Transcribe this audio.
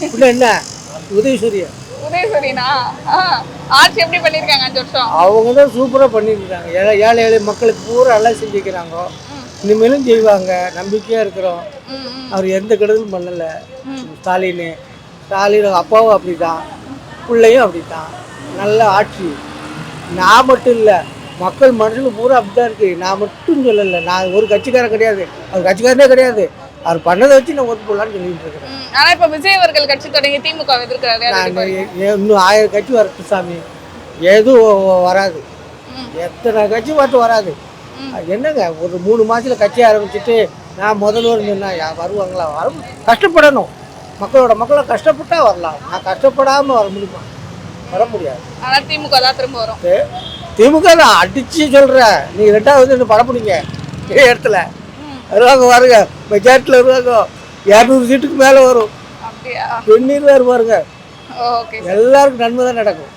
இப்படி என்ன உதயசூரியன் உதயசூரியனா? ஆட்சி எப்படி பண்ணிருக்காங்க 5 வருஷம்? அவங்க தான் சூப்பராக பண்ணியிருக்காங்க. ஏழை ஏழை ஏழை மக்களுக்கு பூரா எல்லாம் செஞ்சுக்கிறாங்க. இனிமேலும் செய்வாங்க, நம்பிக்கையாக இருக்கிறோம். அவர் எந்த கெடுதலும் பண்ணலை. ஸ்டாலின் அப்பாவும் அப்படி தான், பிள்ளையும் அப்படி தான். நல்ல ஆட்சி. நான் மட்டும் இல்லை, மக்கள் மனசில் பூரா அப்படி தான் இருக்குது. நான் மட்டும் சொல்லலை, நான் ஒரு கட்சிக்காரன் கிடையாது, அவர் கட்சிக்காரனே கிடையாது. அவர் பண்ணதை வச்சு நான் ஓட்டு போடலான்னு சொல்லிட்டு இருக்கிறேன். ஆனா இப்ப விஜய் அவர்கள் கட்சி தொடங்கி திமுக எதிர்க்கிறாரு. இன்னும் 1000 கட்சி வரட்டும் சாமி, எதுவும் வராது. எத்தனை கட்சி மட்டும் வராது. என்னங்க ஒரு 3 மாதத்தில் கட்சி ஆரம்பிச்சுட்டு நான் முதல்வர் சொன்னால் வருவாங்களா? கஷ்டப்படணும். மக்களை கஷ்டப்பட்டா வரலாம். நான் கஷ்டப்படாமல் வர முடியுமா? வர முடியாது. ஆனா திமுக தான் திரும்ப வரும். திமுக தான் அடிச்சு சொல்கிறேன். நீங்கள் 2வது படப்பிடிங்க இடத்துல வருவாங்க, பாருங்க. மெஜாரிட்டியில் வருவாங்க. 200 சீட்டுக்கு மேலே வரும். அப்படியா? வெந்நீர் வருவாருங்க. ஓகே. எல்லாருக்கும் நன்மை தான் நடக்கும்.